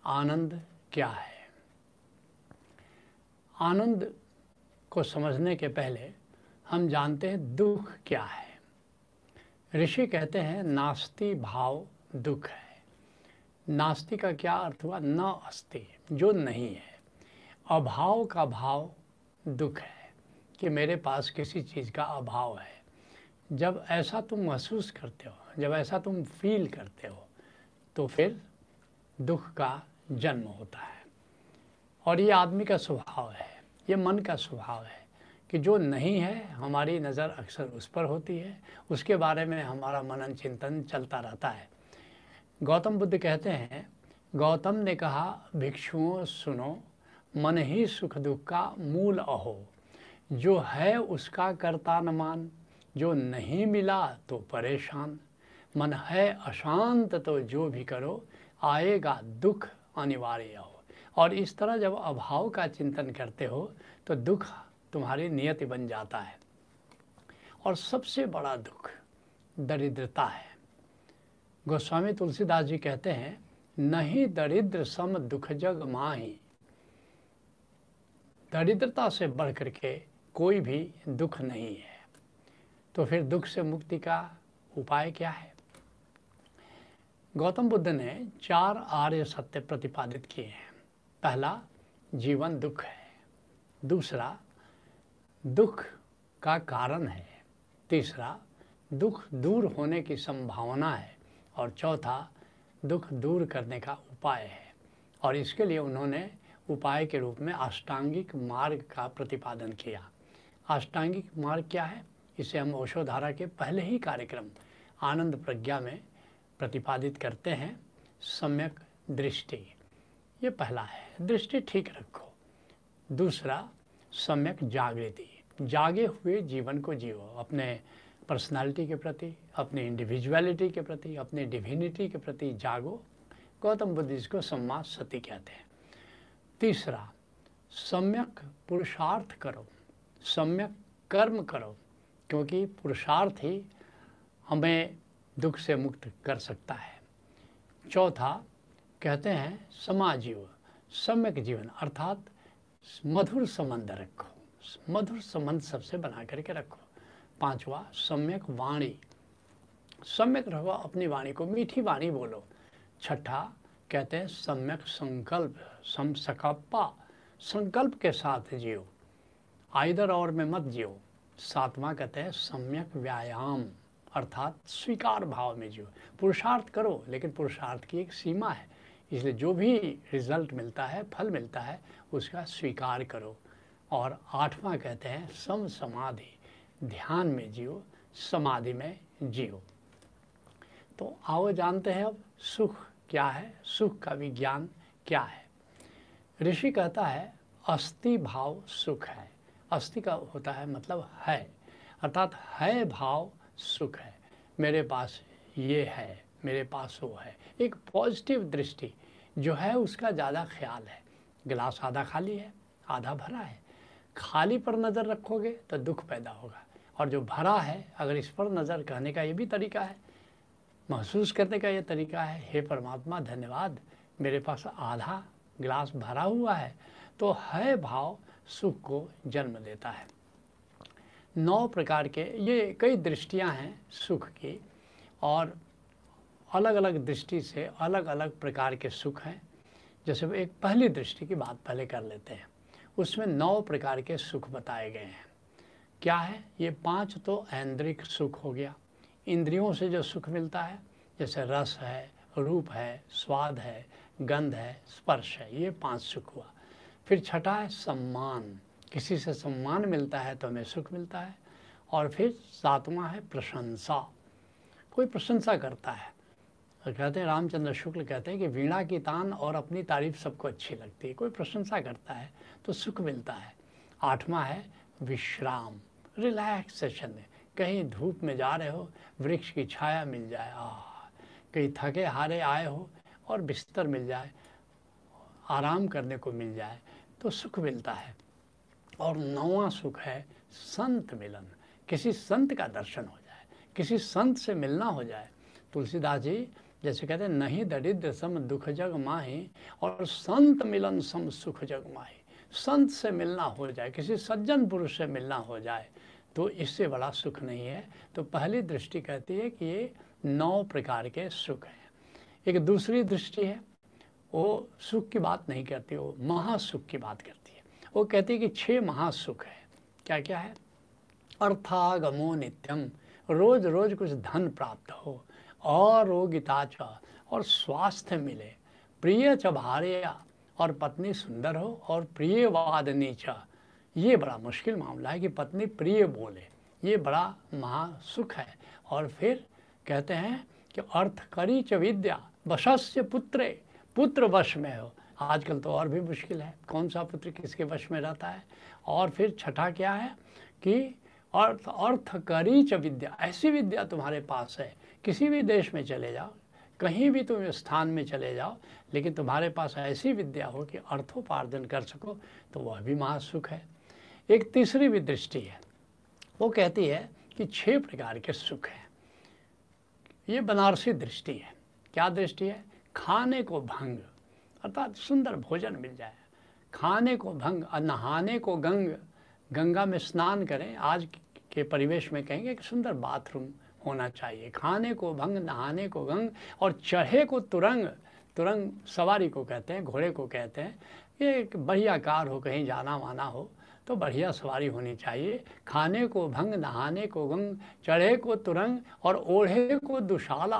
आनंद क्या है। आनंद को समझने के पहले हम जानते हैं दुख क्या है। ऋषि कहते हैं नास्ति भाव दुख है। नास्ति का क्या अर्थ हुआ? न अस्ति, जो नहीं है। अभाव का भाव दुख है कि मेरे पास किसी चीज़ का अभाव है। जब ऐसा तुम महसूस करते हो, जब ऐसा तुम फील करते हो, तो फिर दुख का जन्म होता है। और ये आदमी का स्वभाव है, ये मन का स्वभाव है कि जो नहीं है हमारी नज़र अक्सर उस पर होती है, उसके बारे में हमारा मनन चिंतन चलता रहता है। गौतम बुद्ध कहते हैं, गौतम ने कहा भिक्षुओं सुनो, मन ही सुख दुख का मूल अहो। जो है उसका करता न मान, जो नहीं मिला तो परेशान। मन है अशांत तो जो भी करो, आएगा दुख अनिवार्य हो। और इस तरह जब अभाव का चिंतन करते हो तो दुख तुम्हारी नियति बन जाता है। और सबसे बड़ा दुख दरिद्रता है। गोस्वामी तुलसीदास जी कहते हैं, नहीं दरिद्र सम दुख जग माही। दरिद्रता से बढ़ करके कोई भी दुख नहीं है। तो फिर दुख से मुक्ति का उपाय क्या है? गौतम बुद्ध ने 4 आर्य सत्य प्रतिपादित किए हैं। पहला, जीवन दुख है। दूसरा, दुख का कारण है। तीसरा, दुख दूर होने की संभावना है। और चौथा, दुख दूर करने का उपाय है। और इसके लिए उन्होंने उपाय के रूप में अष्टांगिक मार्ग का प्रतिपादन किया। अष्टांगिक मार्ग क्या है? इसे हम ओशोधारा के पहले ही कार्यक्रम आनंद प्रज्ञा में प्रतिपादित करते हैं। सम्यक दृष्टि, ये पहला है, दृष्टि ठीक रखो। दूसरा, सम्यक जागृति, जागे हुए जीवन को जियो। अपने पर्सनालिटी के प्रति, अपने इंडिविजुअलिटी के प्रति, अपने डिविनिटी के प्रति जागो। गौतम बुद्ध इसको सम्मा सती कहते हैं। तीसरा, सम्यक पुरुषार्थ करो, सम्यक कर्म करो, क्योंकि पुरुषार्थ ही हमें दुख से मुक्त कर सकता है। चौथा, कहते हैं समाजीव, सम्यक जीवन, अर्थात मधुर संबंध रखो, मधुर संबंध सबसे बना करके रखो। पांचवा, सम्यक वाणी, सम्यक रहो, अपनी वाणी को मीठी वाणी बोलो। छठा, कहते हैं सम्यक संकल्प, संकल्पा, संकल्प के साथ जियो, आइदर और में मत जियो। सातवां, कहते हैं सम्यक व्यायाम, अर्थात स्वीकार भाव में जियो। पुरुषार्थ करो, लेकिन पुरुषार्थ की एक सीमा है, इसलिए जो भी रिजल्ट मिलता है, फल मिलता है, उसका स्वीकार करो। और आठवां, कहते हैं सम समाधि, ध्यान में जियो, समाधि में जियो। तो आओ जानते हैं अब सुख क्या है, सुख का विज्ञान क्या है। ऋषि कहता है अस्ति भाव सुख है। अस्ति का होता है मतलब है, अर्थात है भाव सुख है। मेरे पास ये है, मेरे पास वो है, एक पॉजिटिव दृष्टि। जो है उसका ज़्यादा ख्याल है। गिलास आधा खाली है, आधा भरा है। खाली पर नज़र रखोगे तो दुख पैदा होगा, और जो भरा है अगर इस पर नज़र कहने का ये भी तरीका है, महसूस करने का ये तरीका है, हे परमात्मा धन्यवाद, मेरे पास आधा गिलास भरा हुआ है, तो है भाव सुख को जन्म देता है। 9 प्रकार के, ये कई दृष्टियां हैं सुख की, और अलग अलग दृष्टि से अलग अलग प्रकार के सुख हैं। जैसे एक पहली दृष्टि की बात पहले कर लेते हैं, उसमें 9 प्रकार के सुख बताए गए हैं। क्या है ये? 5 तो ऐन्द्रिक सुख हो गया, इंद्रियों से जो सुख मिलता है, जैसे रस है, रूप है, स्वाद है, गंध है, स्पर्श है, ये 5 सुख हुआ। फिर छठा है सम्मान, किसी से सम्मान मिलता है तो हमें सुख मिलता है। और फिर 7वां है प्रशंसा, कोई प्रशंसा करता है। और कहते हैं, रामचंद्र शुक्ल कहते हैं कि वीणा की तान और अपनी तारीफ सबको अच्छी लगती है, कोई प्रशंसा करता है तो सुख मिलता है। 8वां है विश्राम, रिलैक्सेशन, कहीं धूप में जा रहे हो, वृक्ष की छाया मिल जाए, कहीं थके हारे आए हो और बिस्तर मिल जाए, आराम करने को मिल जाए तो सुख मिलता है। और 9वां सुख है संत मिलन, किसी संत का दर्शन हो जाए, किसी संत से मिलना हो जाए। तुलसीदास जी जैसे कहते हैं नहीं दरिद्र सम दुख जग माही और संत मिलन सम सुख जग माही। संत से मिलना हो जाए, किसी सज्जन पुरुष से मिलना हो जाए तो इससे बड़ा सुख नहीं है। तो पहली दृष्टि कहती है कि ये 9 प्रकार के सुख हैं। एक दूसरी दृष्टि है, वो सुख की बात नहीं करती, वो महासुख की बात करती है। वो कहती है कि 6 महासुख है। क्या क्या है? अर्थागमो नित्यम, रोज रोज कुछ धन प्राप्त हो, अरोगिता च, और स्वास्थ्य मिले, प्रिय च भार्या, और पत्नी सुंदर हो, और प्रिय वादनी च। ये बड़ा मुश्किल मामला है कि पत्नी प्रिय बोले, ये बड़ा महासुख है। और फिर कहते हैं कि अर्थ करी च विद्या, वशस्य पुत्रे, पुत्र वश में हो। आजकल तो और भी मुश्किल है, कौन सा पुत्र किसके वश में रहता है। और फिर छठा क्या है कि अर्थ करी च विद्या, ऐसी विद्या तुम्हारे पास है, किसी भी देश में चले जाओ, कहीं भी तुम स्थान में चले जाओ, लेकिन तुम्हारे पास ऐसी विद्या हो कि अर्थोपार्जन कर सको, तो वह भी महासुख है। एक तीसरी भी दृष्टि है, वो कहती है कि 6 प्रकार के सुख हैं। ये बनारसी दृष्टि है। क्या दृष्टि है? खाने को भंग, अर्थात सुंदर भोजन मिल जाए, खाने को भंग, नहाने को गंग, गंगा में स्नान करें, आज के परिवेश में कहेंगे कि सुंदर बाथरूम होना चाहिए, खाने को भंग, नहाने को गंग, और चढ़े को तुरंग, तुरंग सवारी को कहते हैं, घोड़े को कहते हैं। ये एक बढ़िया कार हो, कहीं जाना वाना हो तो बढ़िया सवारी होनी चाहिए। खाने को भंग, नहाने को गंग, चढ़े को तुरंग, और ओढ़े को दुशाला,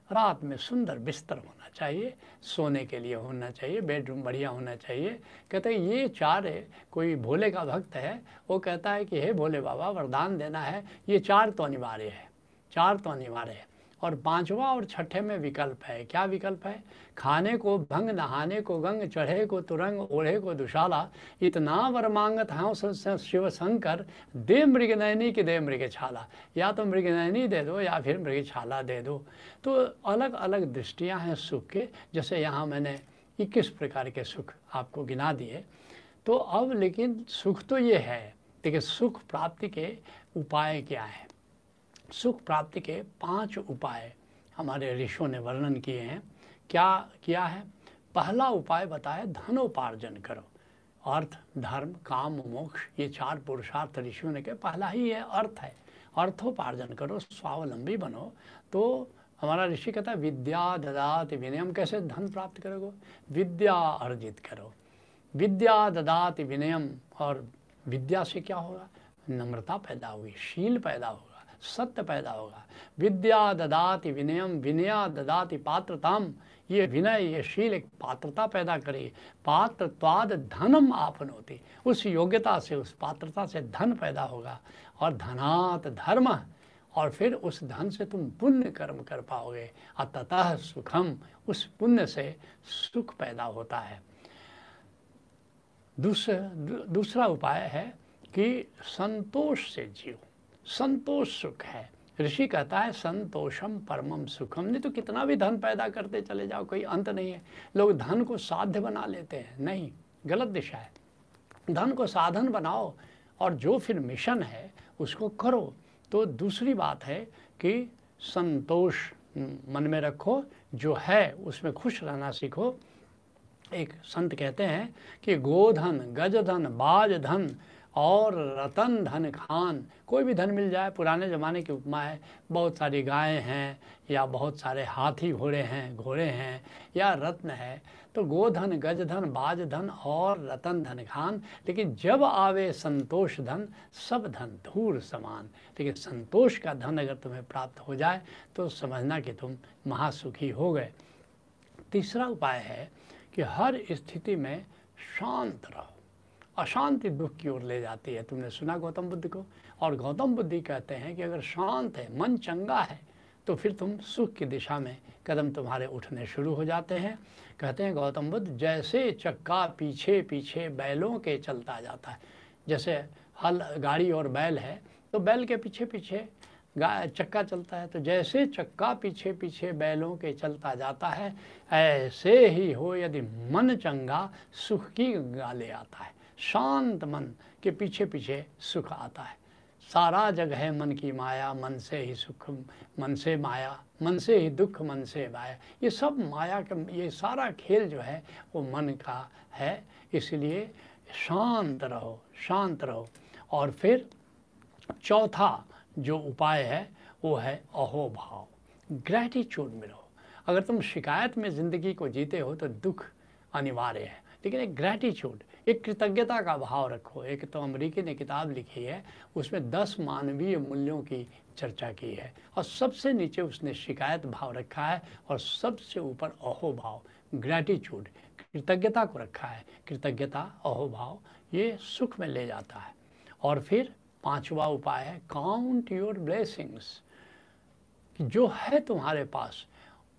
रात में सुंदर बिस्तर होना चाहिए, सोने के लिए होना चाहिए, बेडरूम बढ़िया होना चाहिए। कहते हैं ये 4 है। कोई भोले का भक्त है, वो कहता है कि हे भोले बाबा वरदान देना है, ये 4 तो अनिवार्य है, 4 तो अनिवार्य है। और 5वां और 6ठे में विकल्प है। क्या विकल्प है? खाने को भंग, नहाने को गंग, चढ़े को तुरंग, ओढ़े को दुशाला, इतना वर मांगत हाँ शिव शंकर, दे मृगनयनी की दे मृग छाला। या तो मृगनयनी दे दो या फिर मृग छाला दे दो। तो अलग अलग दृष्टियां हैं सुख के। जैसे यहाँ मैंने 21 प्रकार के सुख आपको गिना दिए। तो अब लेकिन सुख तो ये है, देखिए सुख प्राप्ति के उपाय क्या है। सुख प्राप्ति के 5 उपाय हमारे ऋषियों ने वर्णन किए हैं। क्या किया है? पहला उपाय बताया, धनोपार्जन करो। अर्थ, धर्म, काम, मोक्ष, ये 4 पुरुषार्थ ऋषियों ने कहा, पहला ही है अर्थ है। अर्थोपार्जन करो, स्वावलंबी बनो। तो हमारा ऋषि कहता है विद्या ददाति विनयम। कैसे धन प्राप्त करोगे? विद्या अर्जित करो, विद्या ददाति विनयम। और विद्या से क्या होगा? नम्रता पैदा होगी, शील पैदा होगा, सत्य पैदा होगा। विद्या ददाति विनयम, विनया ददाति पात्रताम। ये विनय, ये शील एक पात्रता पैदा करे। पात्रत्वाद धनम आपनोति, उस योग्यता से, उस पात्रता से धन पैदा होगा। और धनात धर्म, और फिर उस धन से तुम पुण्य कर्म कर पाओगे। अततः सुखम, उस पुण्य से सुख पैदा होता है। दूसरा उपाय है कि संतोष से जियो। संतोष सुख है। ऋषि कहता है संतोषम परमम सुखम। नहीं तो कितना भी धन पैदा करते चले जाओ, कोई अंत नहीं है। लोग धन को साध्य बना लेते हैं, नहीं, गलत दिशा है। धन को साधन बनाओ और जो फिर मिशन है उसको करो। तो दूसरी बात है कि संतोष मन में रखो, जो है उसमें खुश रहना सीखो। एक संत कहते हैं कि गोधन, गजधन, बाजधन और रतन धन खान। कोई भी धन मिल जाए, पुराने ज़माने की उपमा है, बहुत सारी गायें हैं या बहुत सारे हाथी घोड़े हैं या रत्न है, तो गोधन, गजधन, बाजधन और रतन धन खान। लेकिन जब आवे संतोष धन, सब धन धूर समान। लेकिन संतोष का धन अगर तुम्हें प्राप्त हो जाए तो समझना कि तुम महासुखी हो गए। तीसरा उपाय है कि हर स्थिति में शांत रहो। अशांति दुख की ओर ले जाती है। तुमने सुना गौतम बुद्ध को, और गौतम बुद्ध कहते हैं कि अगर शांत है, मन चंगा है, तो फिर तुम सुख की दिशा में कदम तुम्हारे उठने शुरू हो जाते हैं। कहते हैं गौतम बुद्ध, जैसे चक्का पीछे पीछे बैलों के चलता जाता है। जैसे हल, गाड़ी और बैल है, तो बैल के पीछे पीछे चक्का चलता है, तो जैसे चक्का पीछे पीछे बैलों के चलता जाता है, ऐसे ही हो यदि मन चंगा, सुख की गंगा ले आता है। शांत मन के पीछे पीछे सुख आता है। सारा जग है मन की माया, मन से ही सुख मन से माया, मन से ही दुख मन से माया। ये सब माया का, ये सारा खेल जो है वो मन का है। इसलिए शांत रहो, शांत रहो। और फिर चौथा जो उपाय है वो है अहोभाव, ग्रैटिट्यूड में रहो। अगर तुम शिकायत में ज़िंदगी को जीते हो तो दुख अनिवार्य है, लेकिन एक ग्रैटिट्यूड, एक कृतज्ञता का भाव रखो। एक तो अमरीकी ने किताब लिखी है, उसमें 10 मानवीय मूल्यों की चर्चा की है, और सबसे नीचे उसने शिकायत भाव रखा है, और सबसे ऊपर अहोभाव, ग्रैटिट्यूड, कृतज्ञता को रखा है। कृतज्ञता, अहोभाव, ये सुख में ले जाता है। और फिर पांचवा उपाय है काउंट योर ब्लेसिंग्स, कि जो है तुम्हारे पास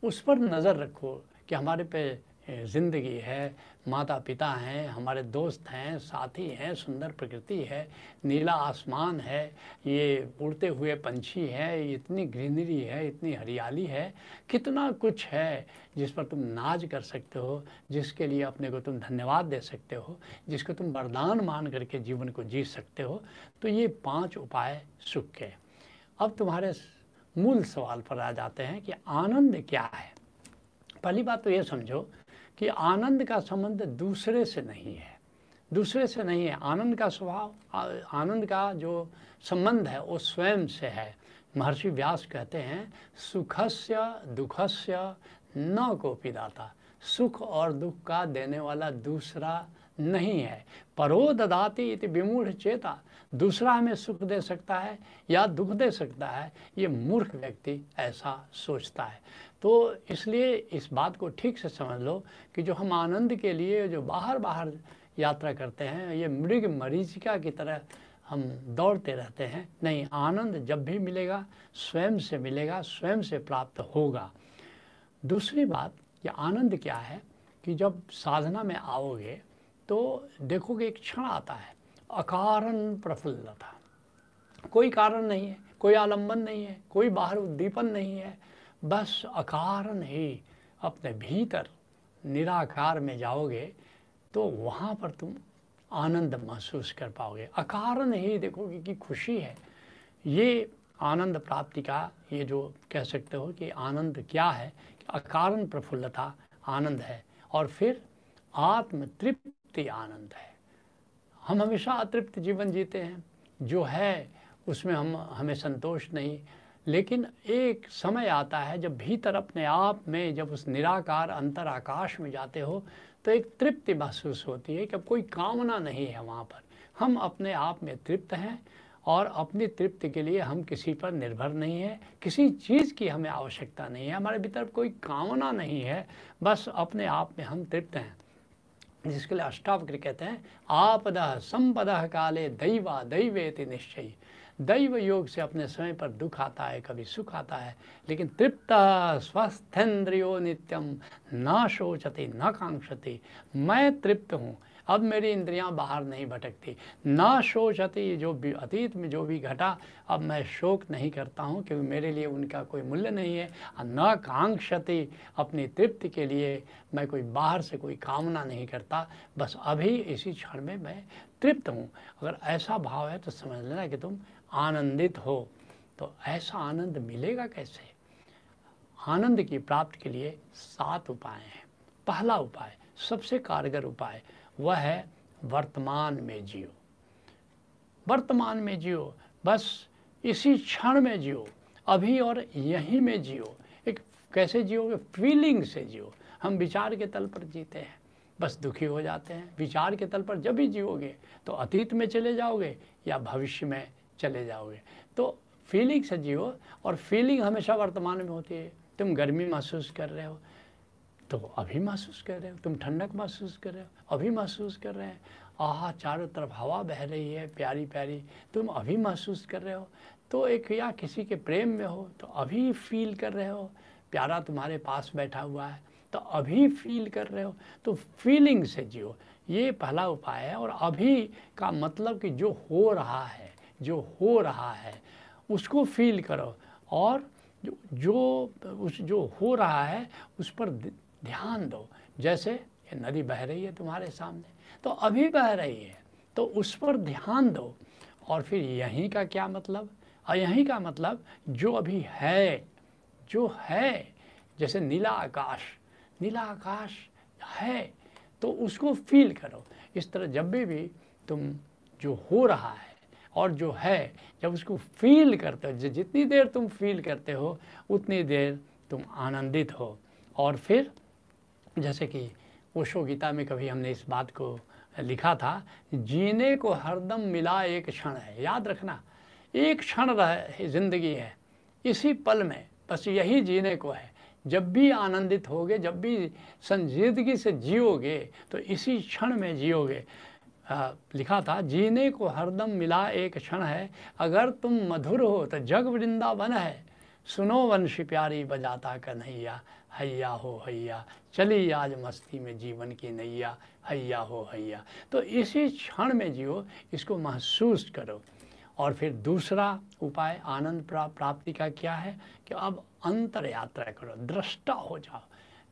उस पर नज़र रखो कि हमारे पे ज़िंदगी है, माता पिता हैं, हमारे दोस्त हैं, साथी हैं, सुंदर प्रकृति है, नीला आसमान है, ये उड़ते हुए पंछी है, इतनी ग्रीनरी है, इतनी हरियाली है, कितना कुछ है जिस पर तुम नाज कर सकते हो, जिसके लिए अपने को तुम धन्यवाद दे सकते हो, जिसको तुम वरदान मान करके जीवन को जी सकते हो। तो ये 5 उपाय सुख के। अब तुम्हारे मूल सवाल पर आ जाते हैं कि आनंद क्या है। पहली बात तो ये समझो कि आनंद का संबंध दूसरे से नहीं है, दूसरे से नहीं है। आनंद का स्वभाव, आनंद का जो संबंध है वो स्वयं से है। महर्षि व्यास कहते हैं सुखस्य दुखस्य न कोपि दाता, सुख और दुख का देने वाला दूसरा नहीं है। परो ददाति इति विमूढ़ चेता, दूसरा हमें सुख दे सकता है या दुख दे सकता है, ये मूर्ख व्यक्ति ऐसा सोचता है। तो इसलिए इस बात को ठीक से समझ लो कि जो हम आनंद के लिए जो बाहर बाहर यात्रा करते हैं, ये मृग मरीचिका की तरह हम दौड़ते रहते हैं। नहीं, आनंद जब भी मिलेगा स्वयं से मिलेगा, स्वयं से प्राप्त होगा। दूसरी बात, ये आनंद क्या है कि जब साधना में आओगे तो देखोगे एक क्षण आता है अकारण प्रफुल्लता, कोई कारण नहीं है, कोई आलंबन नहीं है, कोई बाहर उद्दीपन नहीं है, बस अकारण ही अपने भीतर निराकार में जाओगे तो वहाँ पर तुम आनंद महसूस कर पाओगे। अकारण ही देखोगे कि खुशी है। ये आनंद प्राप्ति का, ये जो कह सकते हो कि आनंद क्या है, अकारण प्रफुल्लता आनंद है। और फिर आत्म तृप्ति आनंद है। हम हमेशा अतृप्त जीवन जीते हैं, जो है उसमें हमें संतोष नहीं, लेकिन एक समय आता है जब भीतर अपने आप में जब उस निराकार अंतर आकाश में जाते हो तो एक तृप्ति महसूस होती है कि अब कोई कामना नहीं है वहाँ पर। हम अपने आप में तृप्त हैं और अपनी तृप्ति के लिए हम किसी पर निर्भर नहीं है, किसी चीज़ की हमें आवश्यकता नहीं है, हमारे भीतर कोई कामना नहीं है, बस अपने आप में हम तृप्त हैं। जिसके लिए अष्टावक्र कहते हैं आपदः संपदः काले दैवा दैवेति निश्चय। दैव योग से अपने समय पर दुख आता है, कभी सुख आता है, लेकिन तृप्त स्वस्थेन्द्रियो नित्यम न शोचति न कांक्षति। मैं तृप्त हूँ, अब मेरी इंद्रियां बाहर नहीं भटकती। ना शोचति, जो भी अतीत में जो भी घटा अब मैं शोक नहीं करता हूँ क्योंकि मेरे लिए उनका कोई मूल्य नहीं है। न कांक्षति, अपनी तृप्ति के लिए मैं कोई बाहर से कोई कामना नहीं करता, बस अभी इसी क्षण में मैं तृप्त हूँ। अगर ऐसा भाव है तो समझ लेना कि तुम आनंदित हो। तो ऐसा आनंद मिलेगा कैसे? आनंद की प्राप्ति के लिए 7 उपाय हैं। पहला उपाय, सबसे कारगर उपाय, वह है वर्तमान में जियो। वर्तमान में जियो, बस इसी क्षण में जियो, अभी और यहीं में जियो। एक कैसे जियोगे? फीलिंग से जियो। हम विचार के तल पर जीते हैं, बस दुखी हो जाते हैं। विचार के तल पर जब भी जियोगे तो अतीत में चले जाओगे या भविष्य में चले जाओगे। तो फीलिंग से जियो, और फीलिंग हमेशा वर्तमान में होती है। तुम गर्मी महसूस कर रहे हो तो अभी महसूस कर रहे हो, तुम ठंडक महसूस कर रहे हो अभी महसूस कर रहे हैं। आहा, चारों तरफ हवा बह रही है प्यारी प्यारी, तुम अभी महसूस कर रहे हो। तो एक या किसी के प्रेम में हो तो अभी फील कर रहे हो, प्यारा तुम्हारे पास बैठा हुआ है तो अभी फील कर रहे हो। तो फीलिंग से जियो, ये पहला उपाय है। और अभी का मतलब कि जो हो रहा है, जो हो रहा है उसको फील करो, और जो हो रहा है उस पर ध्यान दो। जैसे ये नदी बह रही है तुम्हारे सामने, तो अभी बह रही है तो उस पर ध्यान दो। और फिर यहीं का क्या मतलब? और यहीं का मतलब जो अभी है, जो है, जैसे नीला आकाश है तो उसको फील करो। इस तरह जब भी तुम जो हो रहा है और जो है, जब उसको फील करते हो, जितनी देर तुम फील करते हो उतनी देर तुम आनंदित हो। और फिर जैसे कि ओशो गीता में कभी हमने इस बात को लिखा था, जीने को हरदम मिला एक क्षण है। याद रखना, एक क्षण ज़िंदगी है, इसी पल में बस यही जीने को है। जब भी आनंदित होगे, जब भी संजीदगी से जियोगे तो इसी क्षण में जियोगे। लिखा था, जीने को हरदम मिला एक क्षण है, अगर तुम मधुर हो तो जग वृंदावन है। सुनो वंशी प्यारी बजाता कन्हैया, हैया हो हैया, चली आज मस्ती में जीवन की नैया, हैया हो हैया। तो इसी क्षण में जियो, इसको महसूस करो। और फिर दूसरा उपाय आनंद प्राप्ति का क्या है कि अब अंतर यात्रा करो, दृष्टा हो जाओ।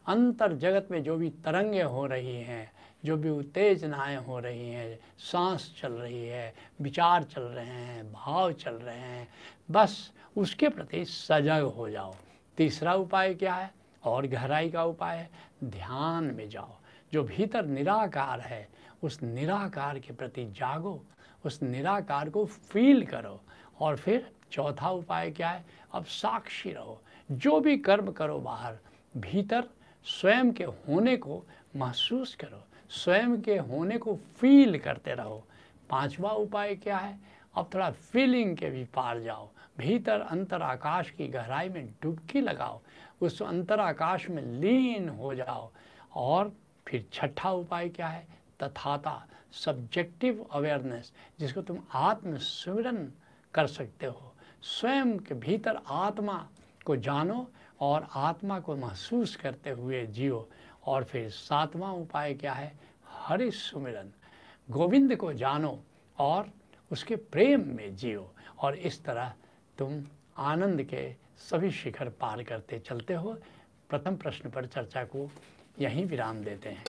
अंतर जगत में जो भी तरंगें हो रही हैं, जो भी उत्तेजनाएं हो रही हैं, सांस चल रही है, विचार चल रहे हैं, भाव चल रहे हैं, बस उसके प्रति सजग हो जाओ। तीसरा उपाय क्या है? और गहराई का उपाय है, ध्यान में जाओ। जो भीतर निराकार है उस निराकार के प्रति जागो, उस निराकार को फील करो। और फिर चौथा उपाय क्या है? अब साक्षी रहो। जो भी कर्म करो बाहर, भीतर स्वयं के होने को महसूस करो, स्वयं के होने को फील करते रहो। पांचवा उपाय क्या है? अब थोड़ा फीलिंग के भी पार जाओ, भीतर अंतर आकाश की गहराई में डुबकी लगाओ, उस अंतर आकाश में लीन हो जाओ। और फिर छठा उपाय क्या है? तथाता, सब्जेक्टिव अवेयरनेस, जिसको तुम आत्म स्मरण कर सकते हो। स्वयं के भीतर आत्मा को जानो और आत्मा को महसूस करते हुए जियो। और फिर सातवां उपाय क्या है? हरि सुमिरन, गोविंद को जानो और उसके प्रेम में जियो। और इस तरह तुम आनंद के सभी शिखर पार करते चलते हो। प्रथम प्रश्न पर चर्चा को यहीं विराम देते हैं।